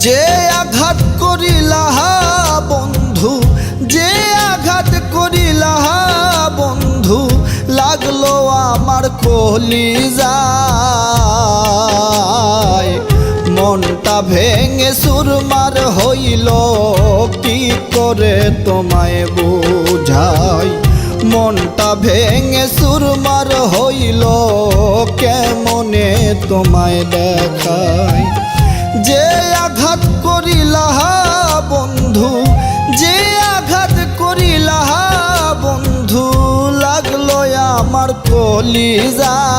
যে আঘাত করিলা বন্ধু, যে আঘাত করিলা বন্ধু, লাগলো আমার কলিজায়। মনটা ভেঙে চুরমার হইল, কি করে তোমায় বুঝাই। মনটা ভেঙে চুরমার হইল, কেমনে তোমায় দেখাই। যে আঘাত করিলা বন্ধু, যে আঘাত করিলা বন্ধু, লাগলো আমার কলিজায়।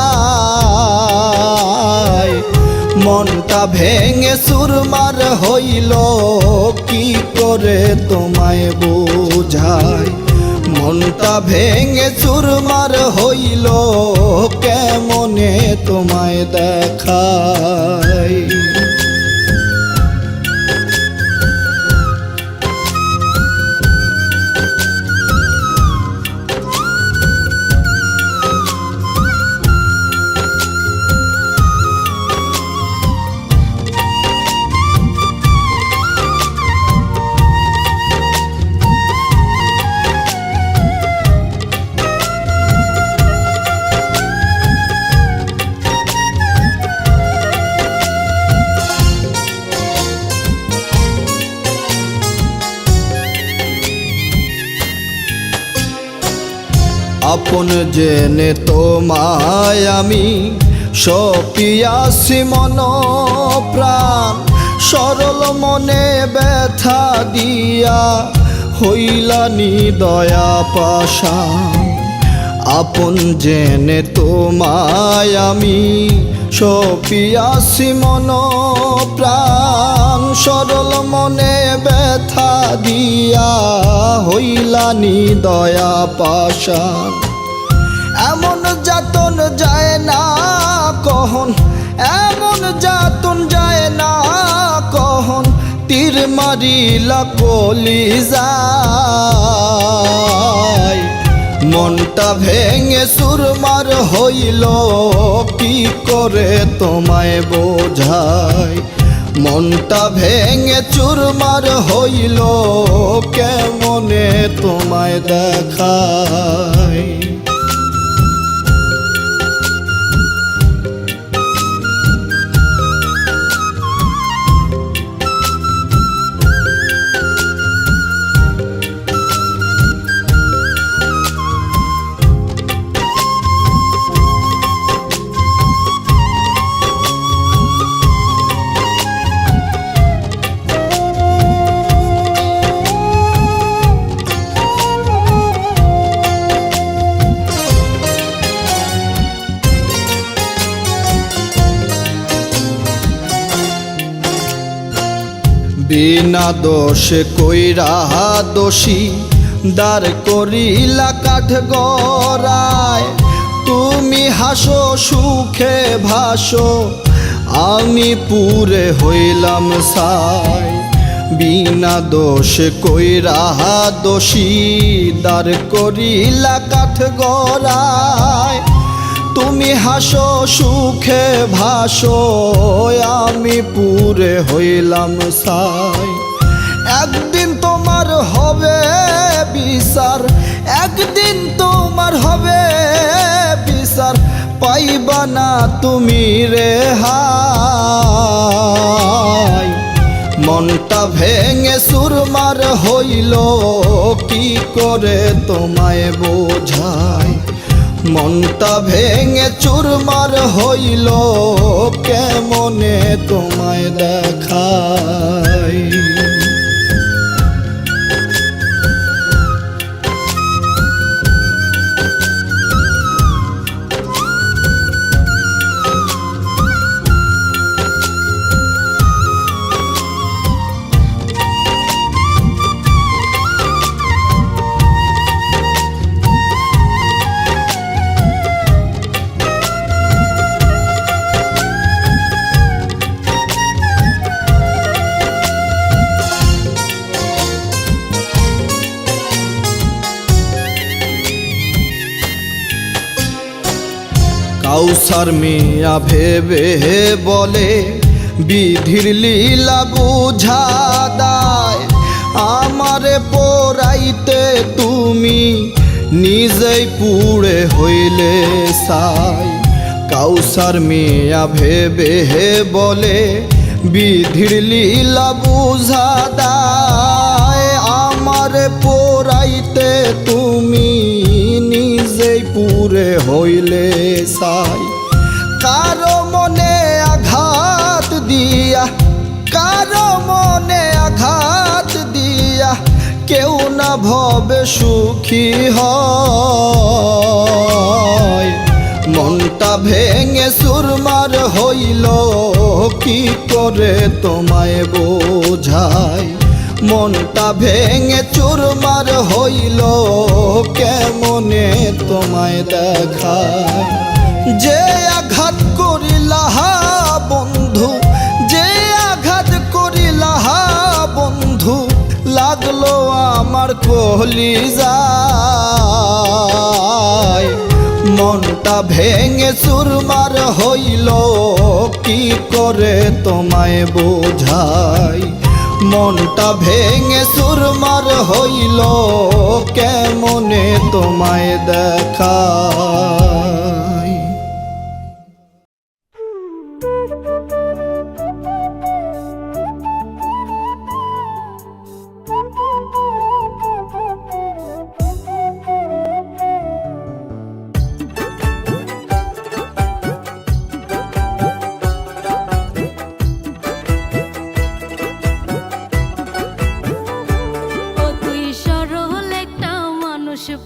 মনটা ভেঙে চুরমার হইল, কি করে তোমায় বুঝাই। মনটা ভেঙে চুরমার হইল, কেমনে তোমায় দেখাই। আপন জেনে তোমায় আমি সপিয়াছি মন প্রাণ। সরল মনে ব্যথা দিয়া হইলানি দয়া পাশান। আপন জেনে তোমায় আমি সপিয়াছি মন প্রাণ। সরল মনে ব্যথা দিয়া হইলানি দয়া পাশান। এমন যাতন যায় না কহন, এমন যাতন যায় না কহন, তীর মারিলা কলিজায়। মনটা ভেঙে চুরমার হইল, কি করে তোমায় বোঝাই। মনটা ভেঙে চুরমার হইল, কেমনে তোমায় দেখাই। বিনা দোষে কইরা দোষী দাঁড় করিলা কাঠগড়ায়। তুমি হাসো সুখে ভাসো, আমি পুরে হইলাম ছাই। বিনা দোষে কইরা দোষী দাঁড় করিলা কাঠগড়ায়। তুমি হাসো সুখে ভাসো, আমি পুরে হইলাম ছাই। একদিন তোমার হবে বিচার, একদিন তোমার হবে বিচার, পাইবা না তুমি রেহাই। মনটা ভেঙে চুরমার হইল, কি করে তোমায় বোঝাই। মনটা ভেঙে চুরমার হইল, কেমনে তোমায় দেখাই। কাউসার মিয়া ভেবে বলে বিধির লীলা বুঝা দায় আমারে পোড়াইতে তুমি নিজেই পুড়ে হইলে সাই। কাউসার মিয়া ভেবে হে বলে বিধির লীলা বুঝা দায় আমারে পোড়াইতে তুমি নিজেই পুড়ে হইলে সাই। কারো মনে আঘাত দিয়া, কারো মনে আঘাত দিয়া কেউ না ভবে সুখী হয়। মনটা ভেঙে চুরমার হইল কি করে তোমায় বোঝাই। মনটা ভেঙে চুরমার হইল কেমনে তোমায় দেখায়। যে আঘাত করিলা বন্ধু, যে আঘাত করিলা বন্ধু লাগলো আমার কলিজায়। মনটা ভেঙে চুরমার হইল কি করে তোমায় বোঝাই। মনটা ভেঙে চুরমার হইল কেমনে তোমায় দেখাই।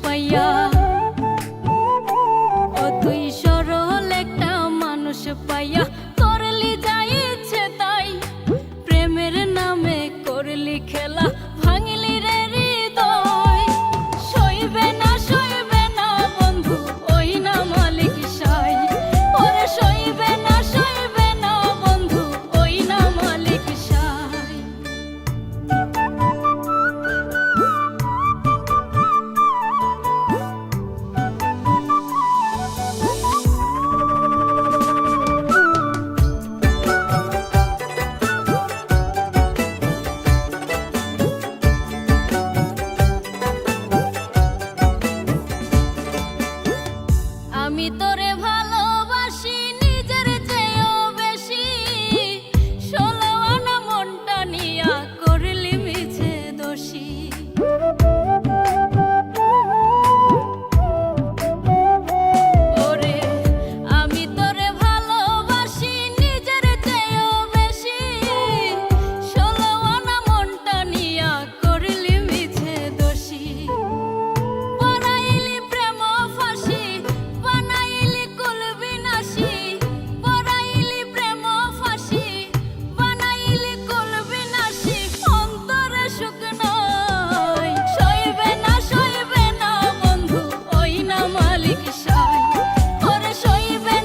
পাইয়া ও তুই সরল একটা মানুষ পাইয়া করলি যাই ইচ্ছে তাই। প্রেমের নামে করলি খেলা ভাঙলি রে হৃদয়। সইবে না বন্ধু ওই না মালিক সাই। ওরে সইবে না বন্ধু ওই না মালিক সাই। আমি তোরে ভালোবাসি নিজের চেয়েও বেশি। 16 আনা মনটা নিয়া করলি মিছে দোষী। ওরে আমি তোরে ভালোবাসি নিজের চেয়েও বেশি। 16 আনা মনটা নিয়া করলি মিছে দোষী। পরাইলি প্রেম ফাঁসি বানাইলি কুল বিনাশী। পরাইলি প্রেম ফাঁসি বানাইলি কুল বিনাশী। অন্তরে সুখ নাই সইবে না বন্ধু ওই না মালিক সাই। ওরে সইবে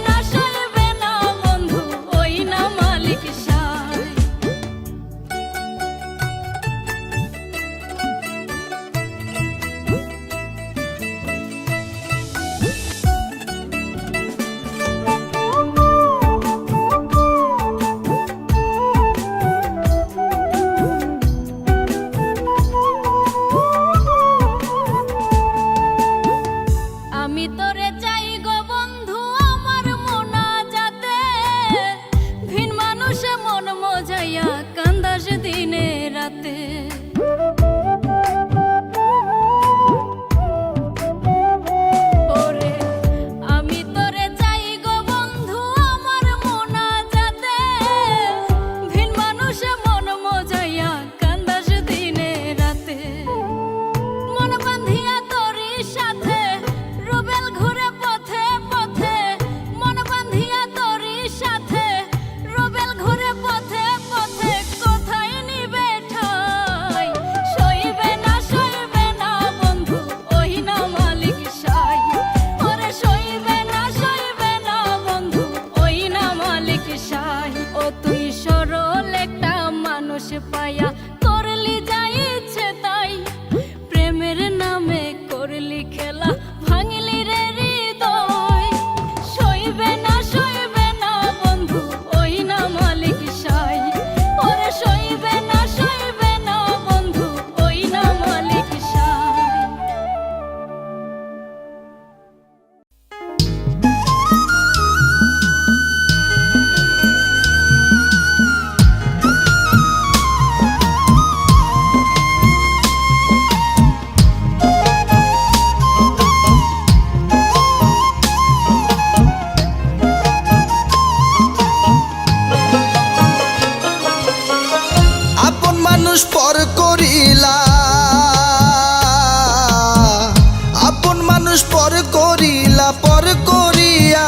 না বন্ধু ওই না মালিক সাই। আমি তোরে চাই গো বন্ধু আমার মনা যাতে। ভিন মানুষে মন মজাইয়া কান্দাস দিনে রাতে। ওরে আমি তোরে চাই গো বন্ধু আমার মনা যাতে। ভিন মানুষে মন মজাইয়া কান্দাস দিনে রাতে। মন বান্ধিয়া তোরি সাথে রুবেল ঘুরে পথে পথে। মন বান্ধিয়া তোরি সাথে রুবেল ঘুরে পথে পথে। কোথায় নিবে ঠাই সইবে না বন্ধু ওই না মালিক সাই। ওরে সইবে না বন্ধু ওই না মালিক সাই। ও তুই সরল একটা মানুষ পাইয়া করলি যাই ইচ্ছে তাই। প্রেমের নামে করলি খেলা ভাঙলি রে হৃদয়। সইবে না বন্ধু ওই না মালিক সাই। মানুষ পর করিলা, আপন মানুষ পর করিলা, পর করিয়া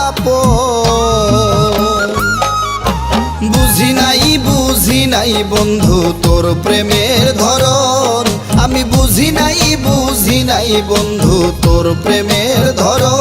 আপন। বুঝি নাই বন্ধু তোর প্রেমের ধরন, আমি বুঝি নাই বন্ধু তোর প্রেমের ধরন।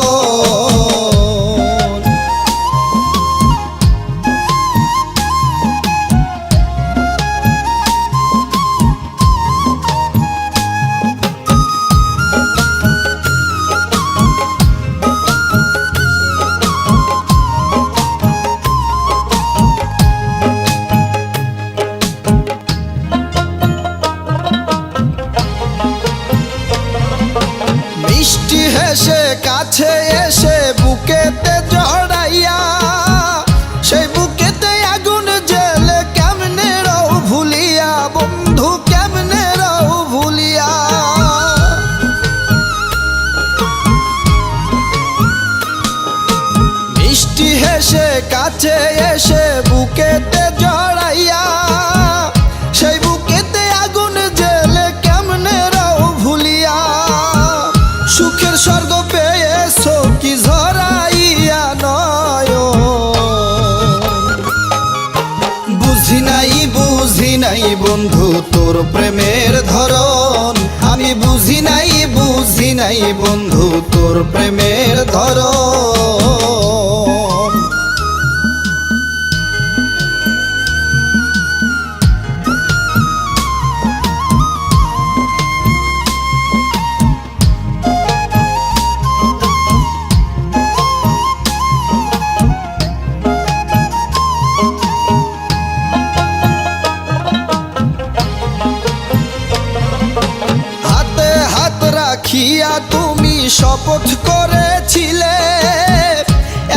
মিষ্টি হেসে কাছে এসে বুকেতে জড়াইয়া, সেই বুকেতে আগুন জ্বেলে কেমনে রাও ভুলিয়া, বন্ধু কেমনে রাও ভুলিয়া। মিষ্টি হেসে কাছে এসে বুকেতে জড়াইয়া, সেই বুকেতে আগুন জ্বেলে কেমনে রাও ভুলিয়া। সুখের স্বর্গ পেয়েছো কি ঝরাইয়া নয়ন, বুঝি নাই বন্ধু তোর প্রেমের ধরন, আমি বুঝি নাই বন্ধু তোর প্রেমের ধরন। রাখিয়া তুমি শপথ করেছিলে,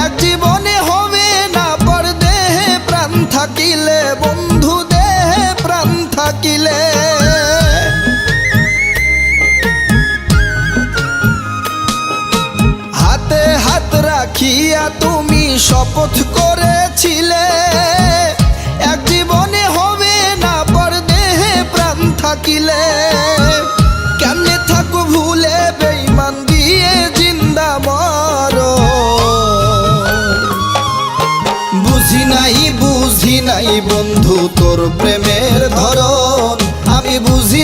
এক জীবনে হবে না পর দেহে প্রাণ থাকিলে, বন্ধু দেহে প্রাণ থাকিলে। হাতে হাত রাখিয়া তুমি শপথ করেছিলে, এক জীবনে হবে না পর দেহে প্রাণ থাকিলে। কেমনে থাকো ভুলে বেঈমান দিয়ে জিন্দা মরো, বুঝি নাই বন্ধু তোর প্রেমের ধরন, আমি বুঝি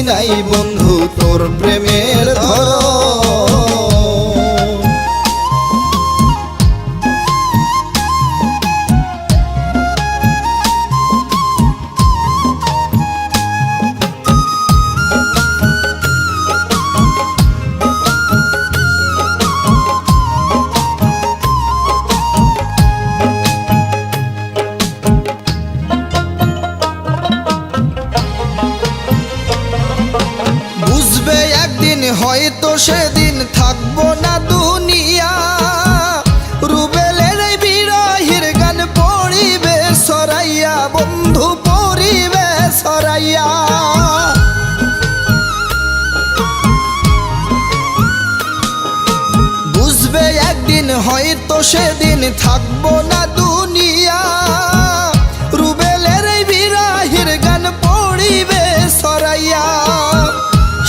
নাই বন্ধু তোর প্রেমের ধরন। হয়তো সেদিন থাকবো না দুনিয়া, রুবেলের এই বিরহের গান পড়িবে সরাইয়া, বন্ধু পড়িবে সরাইয়া। বুঝবে একদিন হয়তো সেদিন থাকবো না দুনিয়া, রুবেলের এই বিরহের গান পড়িবে সরাইয়া।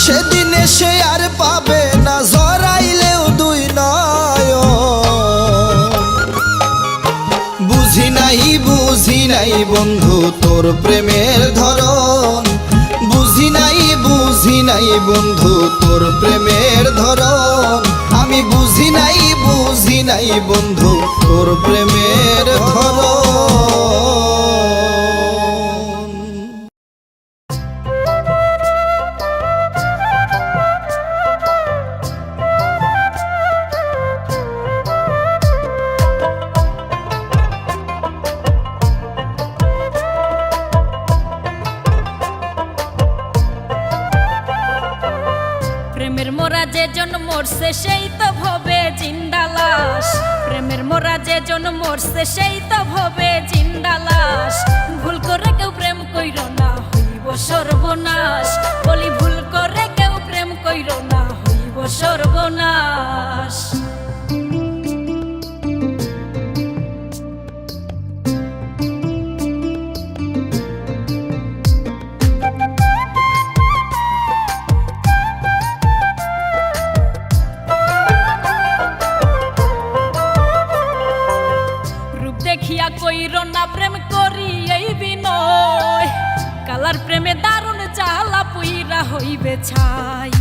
সেদিন সে আর পাবে না জড়াইলেও দুই নয়ন, বুঝি নাই বন্ধু তোর প্রেমের ধরন, বুঝি নাই বন্ধু তোর প্রেমের ধরন, আমি বুঝি নাই বন্ধু তোর প্রেমের ধরন। প্রেমের মোরা যে জন মরছে সেই তো ভবে জিন্দা লাশ, প্রেমের মোরা যে জন মরছে সেই তো ভবে জিন্দা লাশ। ভুল করে কেউ প্রেম কইর না হইব সর্বনাশ, বলি ভুল করে কেউ প্রেম কইর না হইব সর্বনাশ। কালার প্রেমে দারুণ জ্বালা পুইরা হইবে ছাই।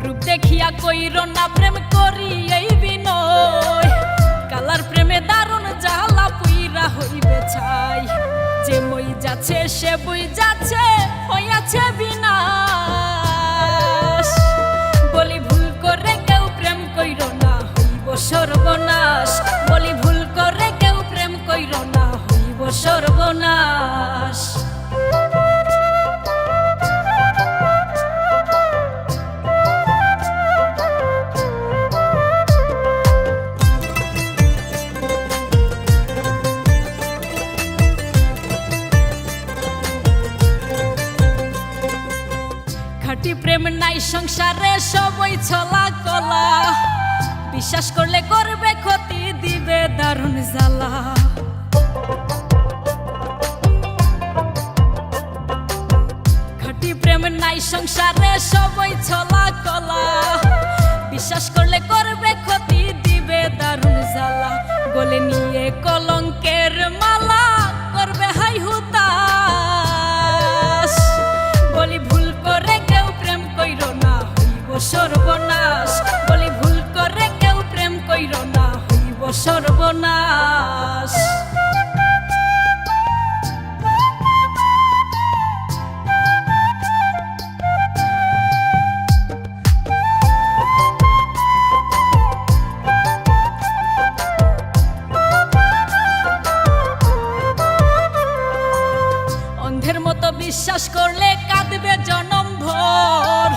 রূপ দেখিয়া কইর না প্রেম করি এই বিনয়, কালার প্রেমে দারুণ জ্বালা পুইরা হইবে ছাই। যে মই যাচ্ছে সে বই যাচ্ছে হইয়াছে বিনাশ, বলি ভুল করে কেউ প্রেম কইর না হইব সর্বনাশ, বলি ভুল করে কেউ প্রেম কইর না হইব সর্বনাশ। খাঁটি প্রেম নাই সংসারে সবই ছলা কলা, বিশ্বাস করলে করবে ক্ষতি দিবে দারুণ জ্বালা। খাঁটি প্রেম নাই সংসারে সবই ছলা কলা, বিশ্বাস করলে করবে ক্ষতি দিবে দারুণ জ্বালা। গলে নিয়ে কলঙ্কের মালা করবে হাই হুতাশ, বলি ভুল করে কেউ প্রেম কইর না হইব সর্বনাশ, বলি ভুল করে কেউ প্রেম কইর না হইব সর্বনাশ। অন্ধের মতো বিশ্বাস করলে কাঁদবে জনম ভর,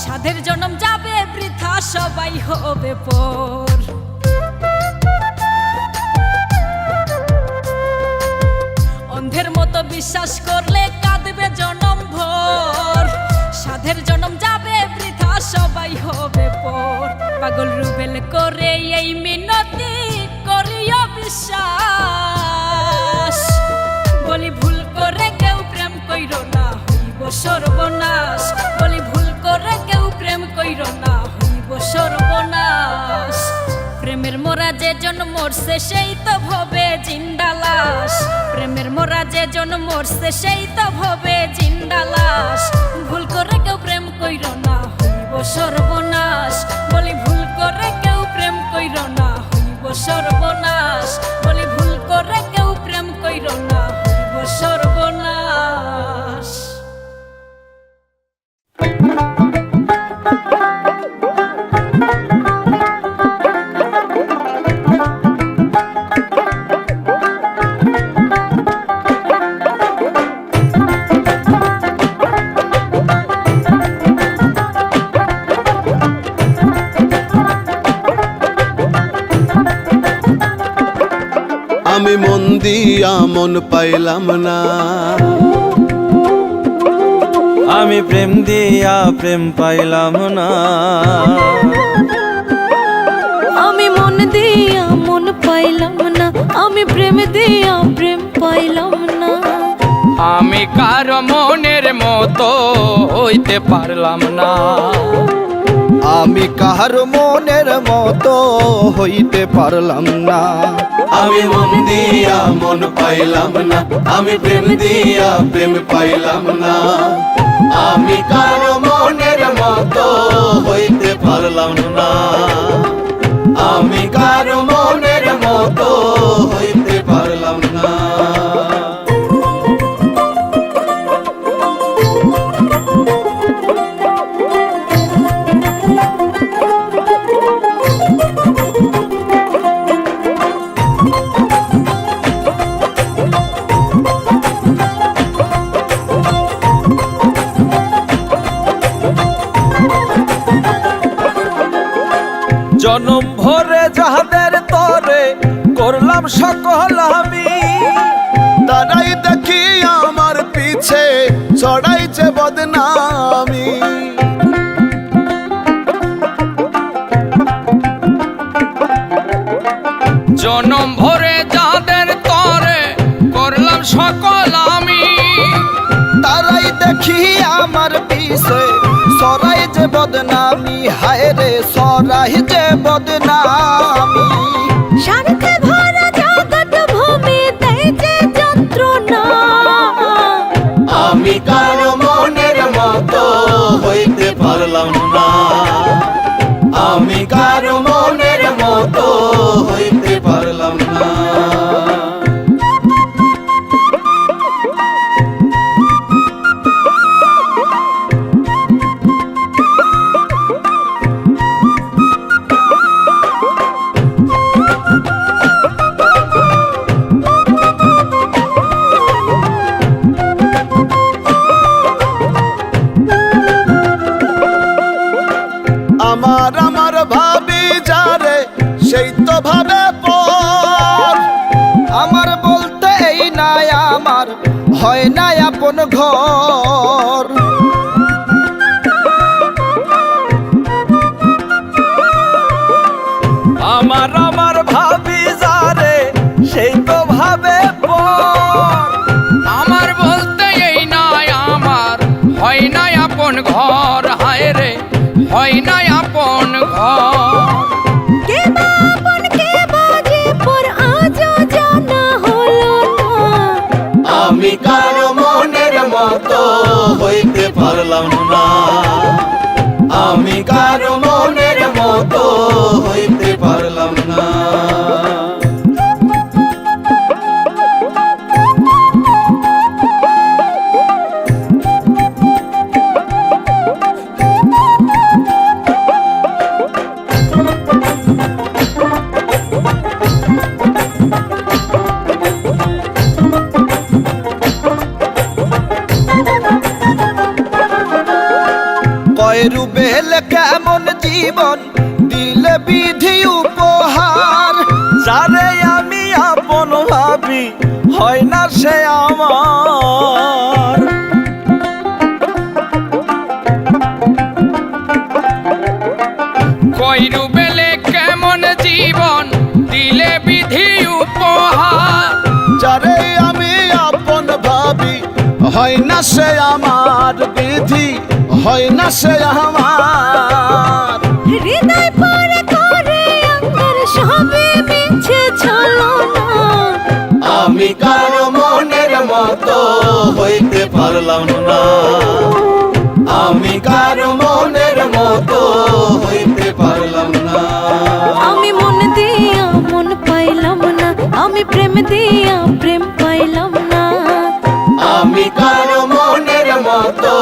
সাধের জনম যাবে বৃথা সবাই হবে পর। অন্ধের মতো বিশ্বাস করলে কাঁদবে জনম ভর, সাধের জনম যাবে বৃথা সবাই হবে পর। পাগল রুবেল করে এই মিনতি করিও বিশ্বাস, বলি ভুল করে কেউ প্রেম কইর না হইব সর্বনাশ, বলি ভুল করে কেউ প্রেম কইর না হইব সর্বনাশ। প্রেমের মোরা যে জন মরছে সেই তো ভবে জিন্দা লাশ, প্রেমের মোরা যে জন মরছে সেই তো ভবে জিন্দা লাশ। ভুল করে কেউ প্রেম কইর না হইব সর্বনাশ, বলি ভুল করে কেউ প্রেম কইর না হইব সর্বনাশ, বলি ভুল করে কেউ প্রেম কইর না হইব সর্বনাশ। আমি মন দিয়া মন পাইলাম না, আমি প্রেম দিয়া প্রেম পাইলাম না, আমি মন দিয়া মন পাইলাম না, আমি প্রেম দিয়া প্রেম পাইলাম না। আমি কারো মনের মতো হইতে পারলাম না, আমি কাহার মনের মতো হইতে পারলাম না। আমি মন দিয়া মন পাইলাম না, আমি প্রেম দিয়া প্রেম পাইলাম না, আমি কারো মনের মতো হইতে পারলাম না, আমি কারো মনের মতো হইতে পারলাম না। জনম ভরে যাহাদের তরে করলাম সকল আমি, তারাই দেখি আমার পিছে ছড়াইছে বদনামি। জনম ভরে যাদের তরে করলাম সকল আমি, তারাই দেখি আমার পিছে সরাই যে বদনামি, হায় রে সরাই যে বদনামি। স্বার্থে ভরা জগৎ সেই তো ভাবে পর। আমার বলতে এই নয় আমার হয় না আপন ঘর, হায় রে হয় না আপন ঘর। কে বা আপন কে বা যে পর আজও জানা হলো না। আমি কারো মনের মতো হইতে পারলাম না, আমি কারো মনের মতো হইতে পারলাম না। কয়রু বেল কেমন জীবন দিলে বিধি উপহার, যারে আমি আপন ভাবি হয় না সে আমার। কইরু বেলে কেমন জীবন দিলে বিধি উপহার, যারে আমি আপন ভাবি হয় না সে আমার, বিধি হয় না সে আমার। হৃদয় পরে করে আঙ্গুর সবে মিছে ছলনা। আমি কারো মনের মতো হইতে পারলাম না, আমি কারো মনের মতো হইতে পারলাম না। আমি মন দিয়া মন পাইলাম না, আমি প্রেম দিয়া প্রেম পাইলাম না। আমি কারো মনের মতো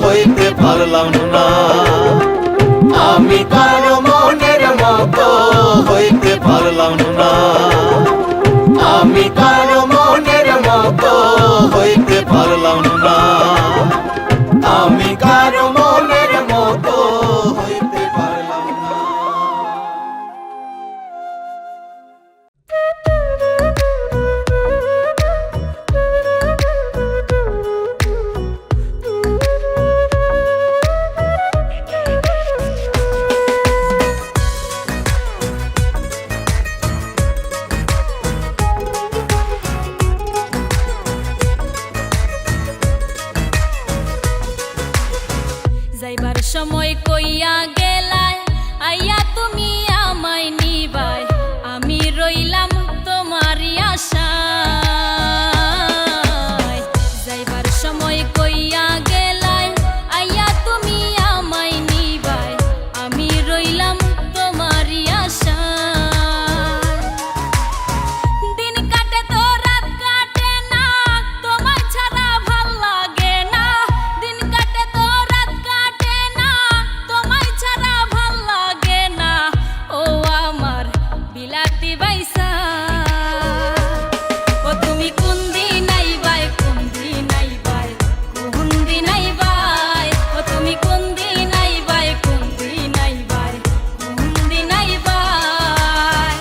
হইতে পারলাম না, আমি কারো মনের মতো হইতে পারলাম না, আমি কারো মনের মতো হইতে পারলাম না, আমি কারো মনের মতো হইতে পারলাম না। যাইবার সময় কইয়া গেলায় আইয়া তুমি আমায় নিবাই, আমি রইলাম তোমারই আশায়। যাইবার সময় কইয়া গেলায় আইয়া তুমি আমায় নিবাই, আমি রইলাম তোমারই আশায়। দিন কাটে তো রাত কাটে না, তোমায় ছাড়া ভাল লাগে না। দিন কাটে তো রাত কাটে না, তোমায় ছাড়া ভাল লাগে না। ও আমার বিলাতি বাইসা, ও তুমি কোন দিন আইবাই, কোন দিন আইবাই, কোন দিন আইবাই। ও তুমি কোন দিন আইবাই, কোন দিন আইবাই, কোন দিন আইবাই।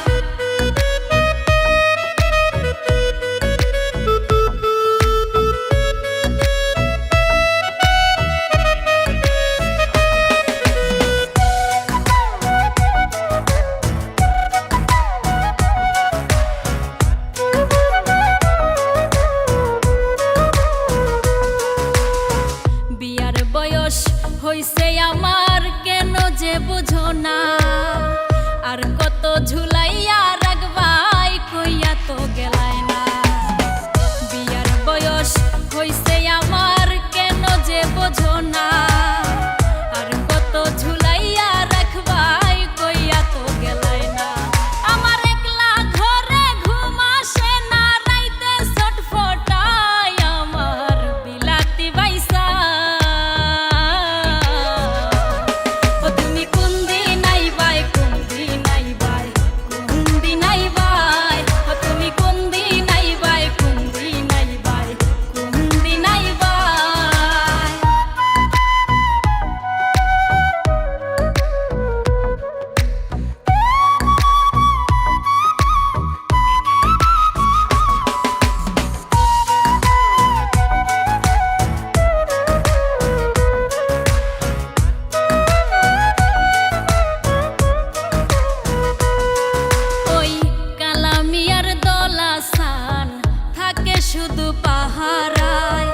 শুধু পাহারায়,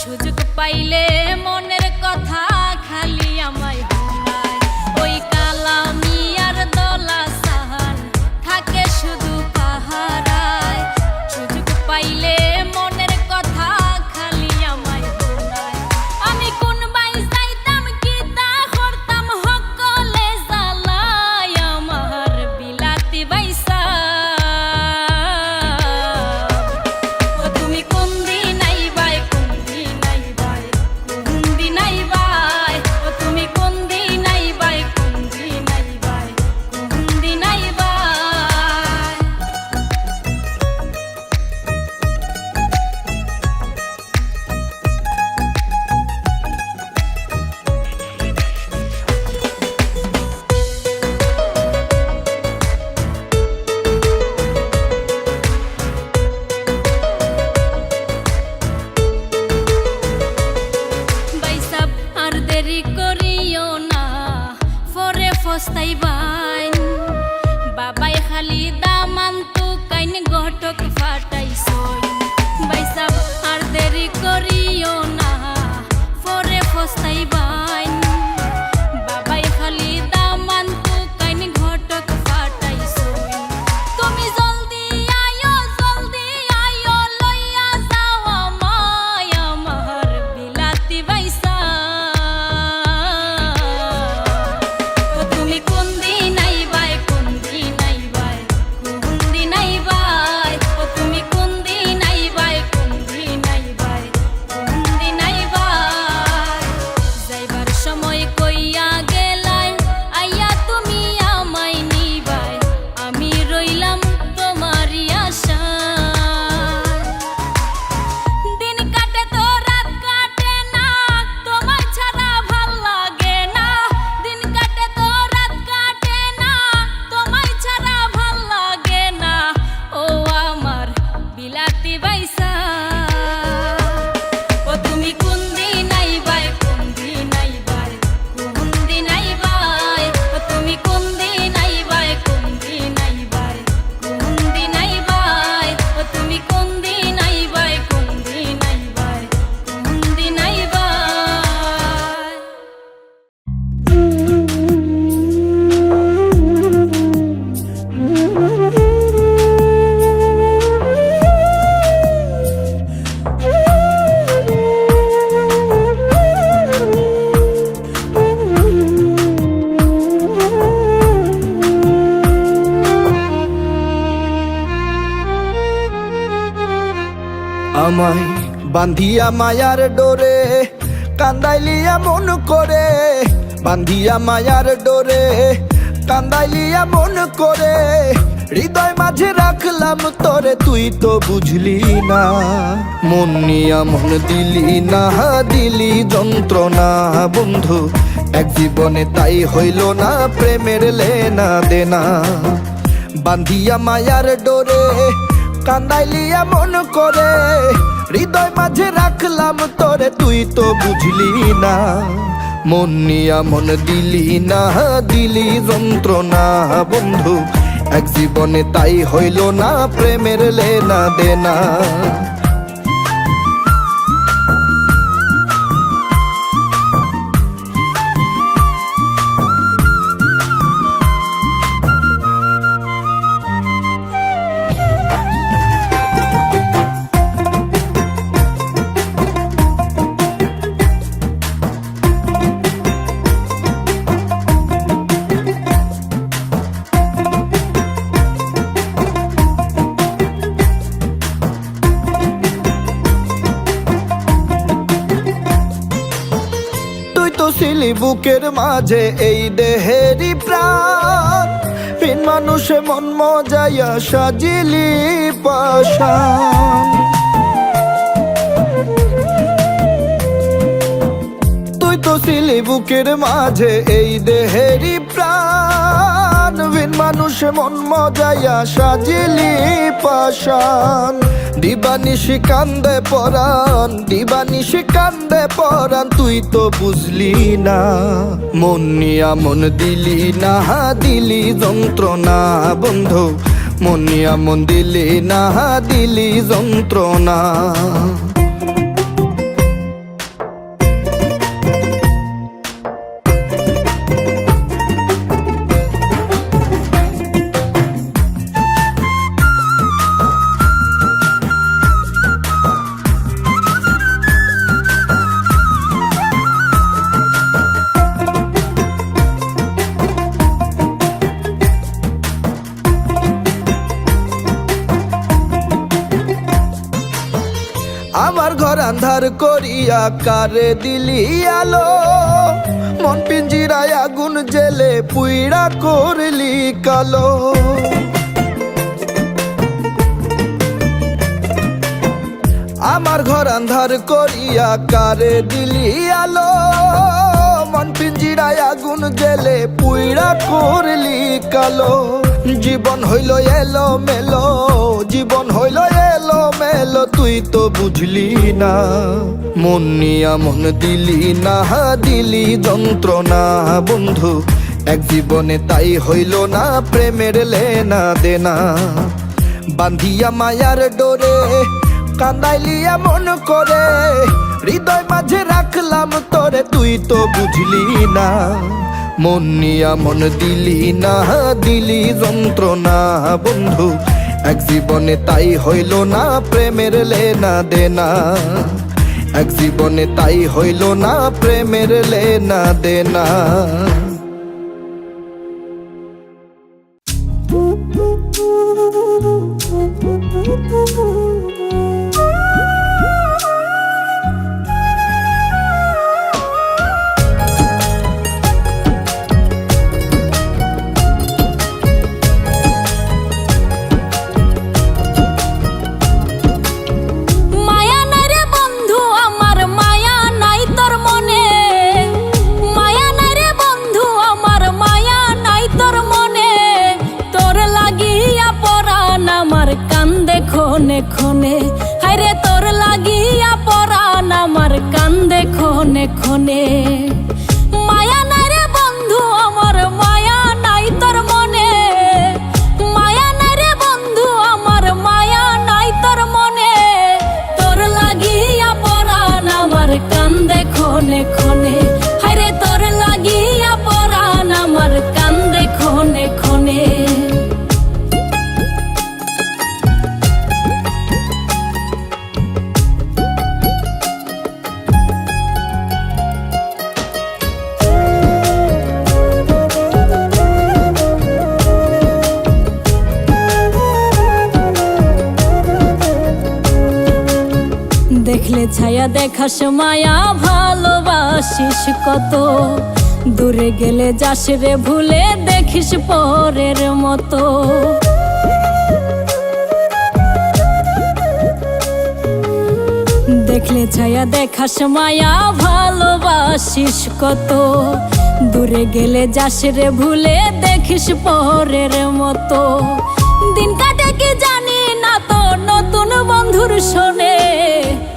সুযোগ পাইলে মনের কথা খালি আমায় শোনায়। ওই কালা মিয়ার দলা সাহান থাকে শুধু পাহারায়, সুযোগ পাইলে মনের কথা খালি আমায় শোনায়। আমি কোন বাই যাইতাম কি তা করতাম হকলে জ্বালায় আমার বিলাতি বাইসা। ও তুমি কোন দিন আইবাই, কোন দিন আইবাই, কোন দিন আইবাই। ও তুমি কোন দিন আইবাই, কোন দিন আইবাই, কোন দিন আইবাই। বাইসাব আর দেরি করিও না, পরে ফস্তাইবাইন। বাবাই খালি দামান তু কাইন ঘটক ফাটাইছই। বাইসাব আর দেরি করিও না, পরে ফস্তাইবাইন। বাবাই খালি দামান তু কাইন ঘটক ফাটাইছই। তুমি জলদি আয়ো লইয়া যাও আমায় আমার বিলাতি বাইসা। ও তুমি কোন দিন আইবাই, কোন দিন আইবাই, কোন দিন আইবাই। ও তুমি কোন দিন আইবাই, কোন দিন আইবাই, কোন দিন আইবাই। যাইবার সময় কইয়া গেলাই আইয়া তুমি আমায় নিবাই, আমি রইলাম তোমারই আশায়। দিন কাটে তো রাত কাটে না, তোমার ছাড়া ভাল লাগে না। দিন কাটে তো রাত কাটে না, তোমার ছাড়া ভাল লাগে না। ও আমার বিলাতি বাইসা। ও তুমি কোন দিন আইবাই, কোন দিন আইবাই, কোন দিন আইবাই। ও তুমি কোন দিন আইবাই, কোন দিন আইবাই, কোন দিন আইবাই। ও তুমি কোন দিন আইবাই, কোন দিন আইবাই, কোন দিন আইবাই। আমায় বান্ধিয়া মায়ার ডোরে কান্দাইলিয়া মন করে, বান্ধিয়া মায়ার ডোরে কান্দাইলিয়া মন করে। হৃদয় মাঝে রাখলাম তোরে, তুই তো বুঝলি না। মন নিয়া মন দিলি না, দিলি যন্ত্রণা বন্ধু। এক জীবনে তাই হইল না প্রেমের লেনা দেনা। বান্ধিয়া মায়ার ডোরে কান্দাইলিয়া মন করে, হৃদয় মাঝে রাখলাম তোরে, তুই তো বুঝলি না। মন নিয়া মন দিলি না, দিলি যন্ত্রণা বন্ধু। এক জীবনে তাই হইল না প্রেমের লেনা দেনা। ছিলি বুকের মাঝে এই দেহেরই প্রাণ, বিন মানুষে মন মজাইয়া সাজিলি পাশান। তুই তো ছিলি বুকের মাঝে এই দেহেরই প্রাণ, বিন মানুষে মন মজাইয়া সাজিলি পাশান। দিবানিশি কান্দে পরাণ, দিবানিশি কান্দে পরাণ, তুই তো বুঝলি না। মন নিয়া মন দিলি না, দিলি যন্ত্রণা বন্ধু। মন নিয়া মন দিলি না, দিলি যন্ত্রণা। আমার ঘর আন্ধার করিয়া কারে দিলি আলো, মন পিঞ্জিরায় আগুন জেলে পুইড়া করলি কালো। আমার ঘর আন্ধার করিয়া কারে দিলি আলো, মন পিঞ্জিরায় আগুন জেলে পুইড়া করলি কালো। জীবন হইল এলো মেলো, জীবন হইল এলো মেলো, তুই তো বুঝলি না। মন নিয়া মন দিলি না, দিলি যন্ত্রণা। বন্ধু এক জীবনে তাই হইল না, প্রেমের লেনা দেনা। বান্ধিয়া মায়ার ডোরে কান্দাইলিয়া মন করে, হৃদয় মাঝে রাখলাম তোরে, তুই তো বুঝলি না। মন নিয়া মন দিলি না, দিলি যন্ত্রণা। বন্ধু এক জীবনে তাই হইল না, প্রেমের লেনা দেনা। এক জীবনে তাই হইল না, প্রেমের লেনা দেনা। খনে খনে হায়রে তোর লাগিয়া পরাণ আমার কান্দে খনে খনে। মায়া নাই রে বন্ধু আমার, মায়া নাই তোর মনে। মায়া নাই রে বন্ধু আমার, মায়া নাই তোর মনে। তোর লাগিয়া পরাণ আমার কান্দে খনে খনে, হায়রে তোর লাগিয়া পরাণ আমার কান্দে খনে খনে। দেখলে ছায়া দেখাস মায়া, ভালোবাসিস কত। দূরে গেলে যাস রে ভুলে, দেখিস পরের মতো। দেখলে ছায়া দেখাস মায়া, ভালোবাসিস কত। দূরে গেলে যাস রে ভুলে, দেখিস পরের মতো। দিন কাটে কি জানি না তো নতুন বন্ধুর শোনে।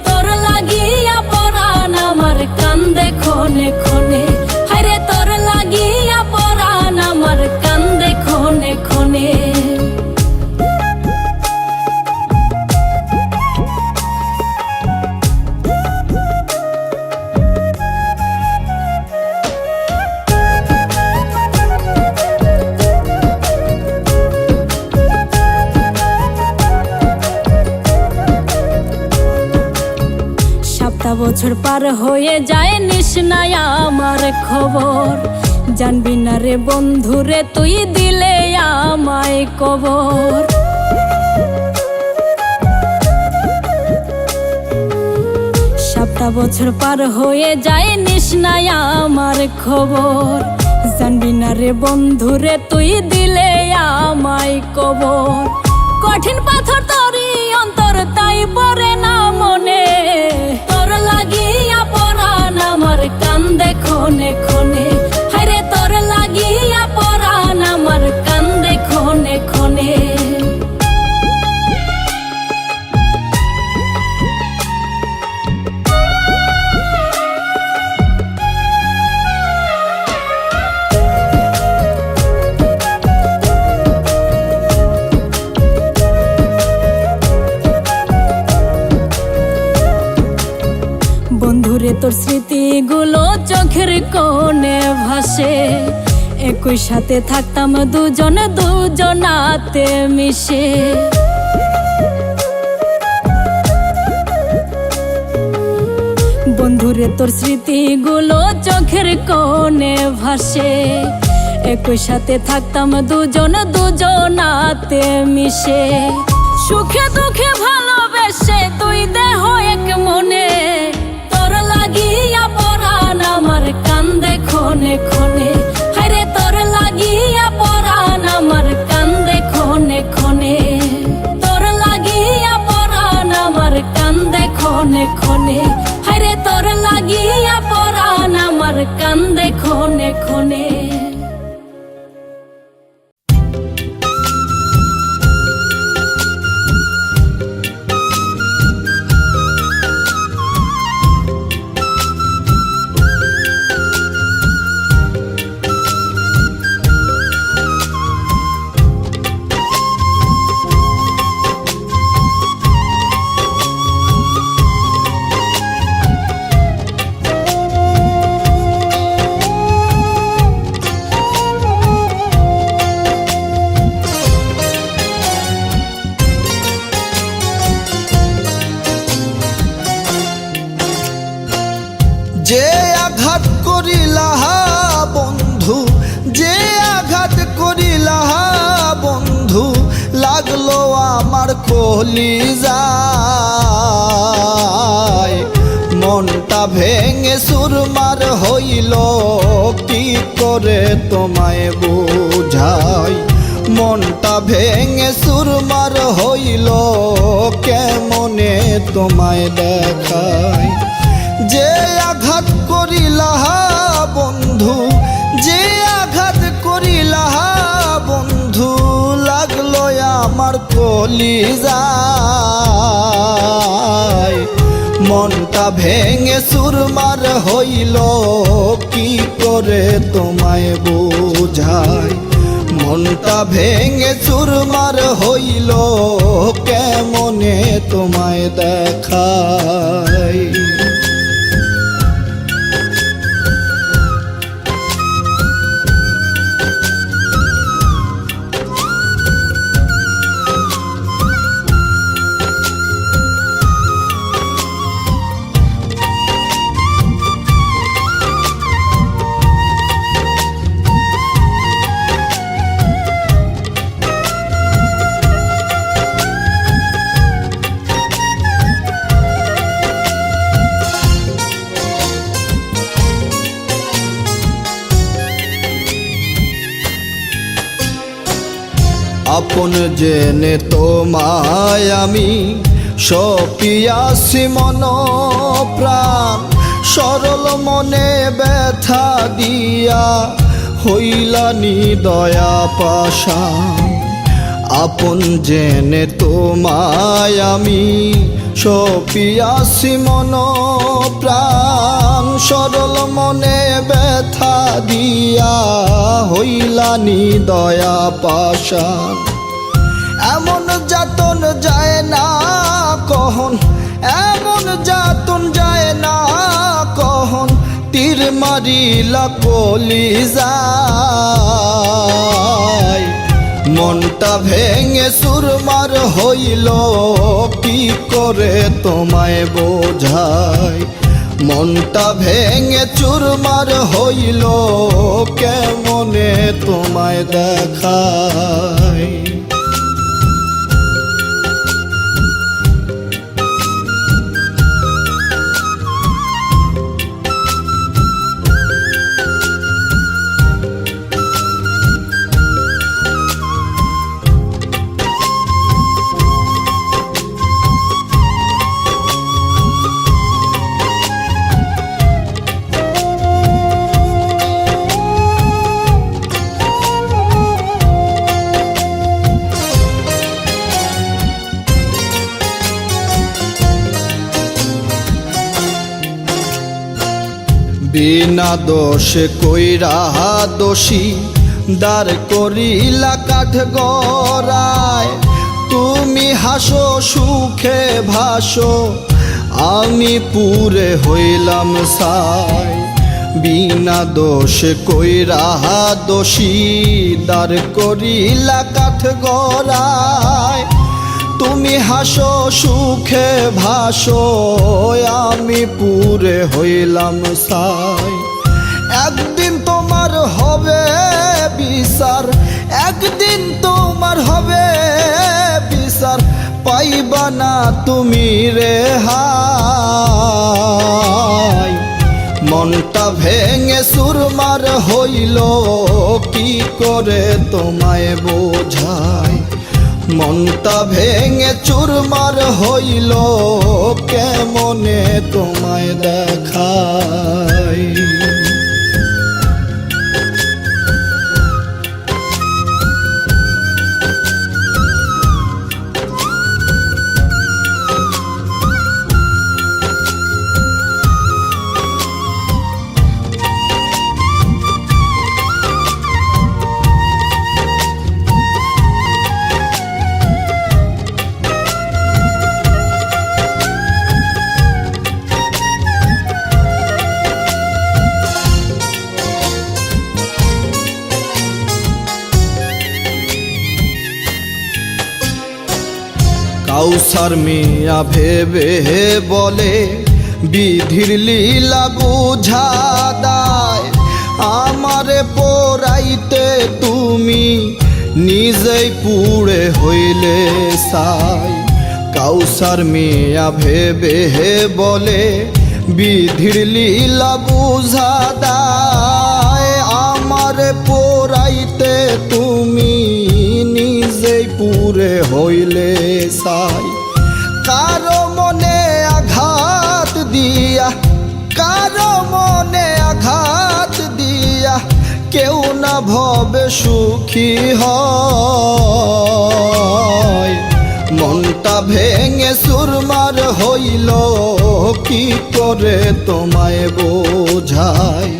তোর লাগিয়া পরাণ আমার কান্দে খনে খনে, হায়রে তোর লাগিয়া পরাণ আমার কান্দে খনে খনে। বছর পার হয়ে যায়, নিস না আমার খবর। জানবি না রে বন্ধু রে, তুই দিলে আমায় কবর। সাতটা বছর পার হয়ে যায়, নিস না আমার খবর। জানবি না রে বন্ধু রে, তুই দিলে আমায় কবর। কঠিন পাথর তোরই অন্তর, তাই পড়ে না মনে। তোর লাগিয়া পরাণ আমার কান্দে খনে খনে, হায়রে তোর লাগিয়া পরাণ আমার কান্দে খনে খনে। তোর স্মৃতিগুলো চোখের কোণে ভাসে, একই সাথে থাকতাম দুজন দুজনাতে মিশে। বন্ধুরে তোর স্মৃতিগুলো চোখের কোণে ভাসে, একই সাথে থাকতাম দুজন দুজনাতে মিশে। সুখে দুঃখে ভালোবেসে তুই দেহ এক মনে, তোর লাগিয়া পরাণ আমার কান্দে ক্ষণে ক্ষণে। হায়রে তোর লাগিয়া পরাণ আমার কান্দে ক্ষণে ক্ষণে, তোর লাগিয়া পরাণ আমার কান্দে ক্ষণে ক্ষণে। হায়রে তোর লাগিয়া পরাণ আমার কান্দে ক্ষণে ক্ষণে। যে আঘাত করিলা বন্ধু, যে আঘাত করিলা বন্ধু, লাগলো আমার কলিজায়। মনটা ভেঙে সুরমার হইল, কি করে তোমায় বুঝাই। মনটা ভেঙে সুরমার হইল, কেমনে তোমায় দেখাই। যে আঘাত করিলা বন্ধু, যে আঘাত করিলা বন্ধু, লাগলো আমার কলিজায়। মনটা ভেঙে সুরমার হইল, কি করে তোমায় বুঝাই। মনটা ভেঙে চুরমার হইল, কেমনে তোমায় দেখাই। আপন জেনে তোমায় আমি সপিয়াছি মন প্রাণ, সরল মনে ব্যথা দিয়া হইলানি দয়া পাশান। আপন জেনে তোমায় আমি সপিয়াছি মন প্রাণ, সরল মনে ব্যথা দিয়া হইলানি দয়া পাশান। এমন যাতন যায় না কহন, এমন যাতন যায় না কহন, তীর মারিলা কলিজায়। মনটা ভেঙে সুরমার হইল, কি করে তোমায় বোঝাই। মনটা ভেঙে চুরমার হইল, কেমনে তোমায় দেখাই। বিনা দোষে কইরা দোষী দাঁড় করিলা কাঠ গড়ায়। তুমি হাসো সুখে ভাসো আমি পুরে হইলাম সাই বিনা দোষ কইরা দোষী দাঁড় করিলা কাঠ গড়ায় তুমি হাসো সুখে ভাসো আমি পুরে হইলাম সাই একদিন তোমার হবে বিচার একদিন তোমার হবে বিচার পাইবা না তুমি রেহাই মনটা ভেঙে সুরমার হইল কি করে তোমায় বোঝাই মনটা ভেঙে চুরমার হইল কেমনে তোমায় দেখাই কাউসার মিয়া ভেবে বলে বিধির লীলা বুঝা দায় আমারে পোড়াইতে তুমি নিজেই পুড়ে হইলে সাই কাউসার মিয়া ভেবে বলে বিধির লীলা বুঝা দায় আমারে পোড়াইতে তুমি নিজেই পুরে হইলে সাই কারো মনে আঘাত দিয়া কারো মনে আঘাত দিয়া কেউ না ভবে সুখী হয় মনটা ভেঙে সুরমার হইল কি করে তোমায় বোঝাই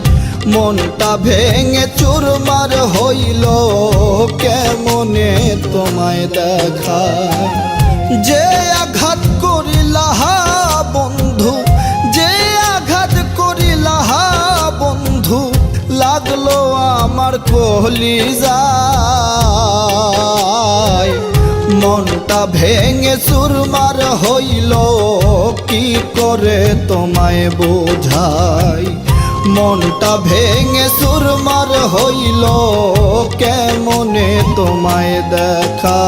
মনটা ভেঙে চুরমার হইল কেমনে তোমায় দেখায় যে আঘাত করিলা বন্ধু যে আঘাত করিলা বন্ধু লাগলো আমার কলিজায় মনটা ভেঙে চুরমার হইল কি করে তোমায় বোঝাই মনটা ভেঙে চুরমার হইল কেমনে তোমায় দেখা